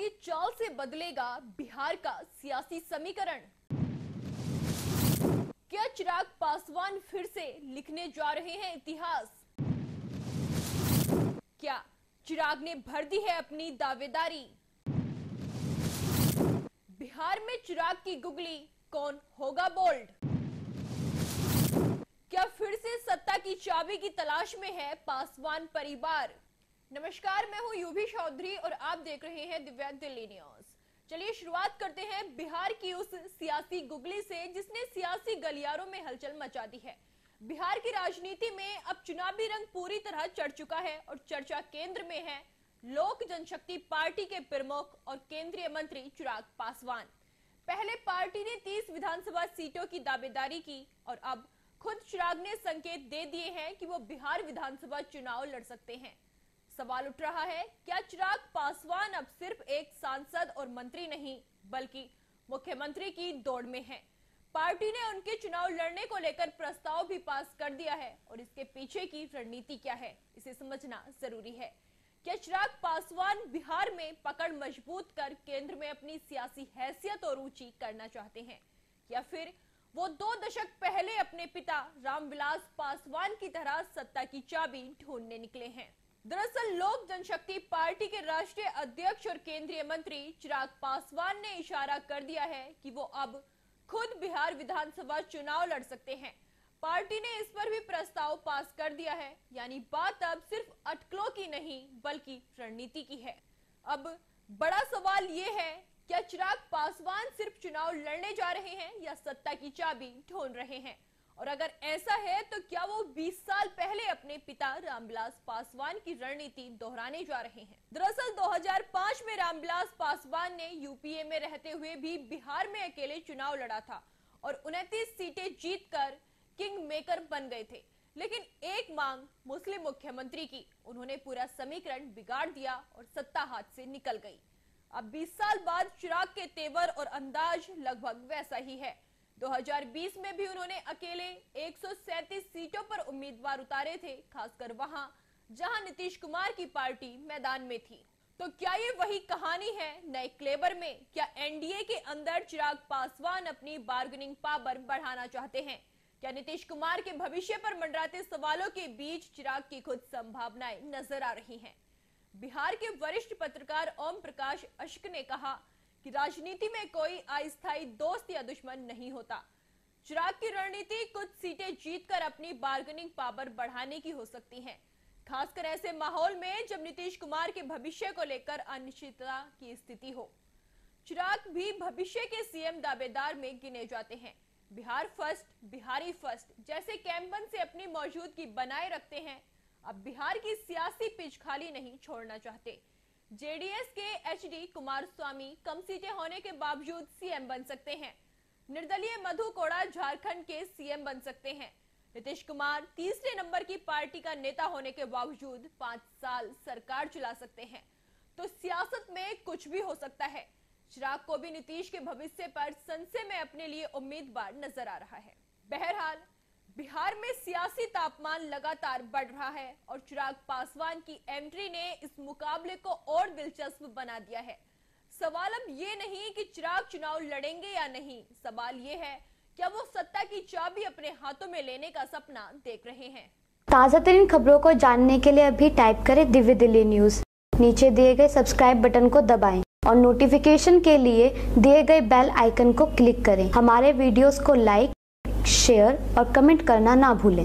की चाल से बदलेगा बिहार का सियासी समीकरण। क्या चिराग पासवान फिर से लिखने जा रहे हैं इतिहास? क्या चिराग ने भर दी है अपनी दावेदारी? बिहार में चिराग की गुगली, कौन होगा बोल्ड? क्या फिर से सत्ता की चाबी की तलाश में है पासवान परिवार? नमस्कार, मैं हूं यूभी चौधरी और आप देख रहे हैं दिव्या दिल्ली न्यूज। चलिए शुरुआत करते हैं बिहार की उस सियासी गुगली से जिसने सियासी गलियारों में हलचल मचा दी है। बिहार की राजनीति में अब चुनावी रंग पूरी तरह चढ़ चुका है और चर्चा केंद्र में है लोक जनशक्ति पार्टी के प्रमुख और केंद्रीय मंत्री चिराग पासवान। पहले पार्टी ने 30 विधानसभा सीटों की दावेदारी की और अब खुद चिराग ने संकेत दे दिए हैं कि वो बिहार विधानसभा चुनाव लड़ सकते हैं। सवाल उठ रहा है, क्या चिराग पासवान अब सिर्फ एक सांसद और मंत्री नहीं बल्कि मुख्यमंत्री की दौड़ में हैं? पार्टी ने उनके चुनाव लड़ने को लेकर प्रस्ताव भी पास कर दिया है और इसके पीछे की रणनीति क्या है, इसे समझना जरूरी है। क्या चिराग पासवान बिहार में पकड़ मजबूत कर केंद्र में अपनी सियासी हैसियत और रुचि करना चाहते हैं, या फिर वो 2 दशक पहले अपने पिता रामविलास पासवान की तरह सत्ता की चाबी ढूंढने निकले हैं? दरअसल लोक जनशक्ति पार्टी के राष्ट्रीय अध्यक्ष और केंद्रीय मंत्री चिराग पासवान ने इशारा कर दिया है कि वो अब खुद बिहार विधानसभा चुनाव लड़ सकते हैं। पार्टी ने इस पर भी प्रस्ताव पास कर दिया है, यानी बात अब सिर्फ अटकलों की नहीं बल्कि रणनीति की है। अब बड़ा सवाल ये है, क्या चिराग पासवान सिर्फ चुनाव लड़ने जा रहे हैं या सत्ता की चाबी ढूंढ रहे हैं? और अगर ऐसा है तो क्या वो 20 साल पहले अपने पिता रामविलास पासवान की रणनीति दोहराने जा रहे हैं? दरअसल 2005 में रामविलास पासवान ने यूपीए में रहते हुए भी बिहार में अकेले चुनाव लड़ा था और 29 सीटें जीतकर किंग मेकर बन गए थे। लेकिन एक मांग मुस्लिम मुख्यमंत्री की, उन्होंने पूरा समीकरण बिगाड़ दिया और सत्ता हाथ से निकल गई। अब 20 साल बाद चिराग के तेवर और अंदाज लगभग वैसा ही है। 2020 में भी उन्होंने अकेले 137 सीटों पर उम्मीदवार उतारे थे, खासकर वहां जहां नीतीश कुमार की पार्टी मैदान में थी। तो क्या ये वही कहानी है नए क्लेवर में? क्या एनडीए के अंदर चिराग पासवान अपनी बार्गेनिंग पावर बढ़ाना चाहते हैं? क्या नीतीश कुमार के भविष्य पर मंडराते सवालों के बीच चिराग की खुद संभावनाएं नजर आ रही हैं? बिहार के वरिष्ठ पत्रकार ओम प्रकाश अश्क ने कहा कि राजनीति में कोई अस्थायी दोस्त या दुश्मन नहीं होता। चिराग की रणनीति कुछ सीटें जीतकर अपनी बार्गेनिंग पावर बढ़ाने की हो सकती है, खासकर ऐसे माहौल में जब नीतीश कुमार के भविष्य को लेकर अनिश्चितता की स्थिति हो। चिराग भी भविष्य के सीएम दावेदार में गिने जाते हैं। बिहार फर्स्ट, बिहारी फर्स्ट जैसे कैंपन से अपनी मौजूदगी बनाए रखते हैं। अब बिहार की सियासी पिच खाली नहीं छोड़ना चाहते। जेडीएस के एचडी कुमारस्वामी कम सीटें होने के बावजूद सीएम बन सकते हैं। निर्दलीय मधु कोड़ा झारखंड के सीएम बन सकते हैं। नीतीश कुमार तीसरे नंबर की पार्टी का नेता होने के बावजूद 5 साल सरकार चला सकते हैं। तो सियासत में कुछ भी हो सकता है। चिराग को भी नीतीश के भविष्य पर संशय में अपने लिए उम्मीदवार नजर आ रहा है। बहरहाल बिहार में सियासी तापमान लगातार बढ़ रहा है और चिराग पासवान की एंट्री ने इस मुकाबले को और दिलचस्प बना दिया है। सवाल अब ये नहीं कि चिराग चुनाव लड़ेंगे या नहीं, सवाल ये है क्या वो सत्ता की चाबी अपने हाथों में लेने का सपना देख रहे हैं। ताज़ा तरीन खबरों को जानने के लिए अभी टाइप करें दिव्य दिल्ली न्यूज। नीचे दिए गए सब्सक्राइब बटन को दबाएं और नोटिफिकेशन के लिए दिए गए बेल आइकन को क्लिक करें। हमारे वीडियोस को लाइक, शेयर और कमेंट करना ना भूलें।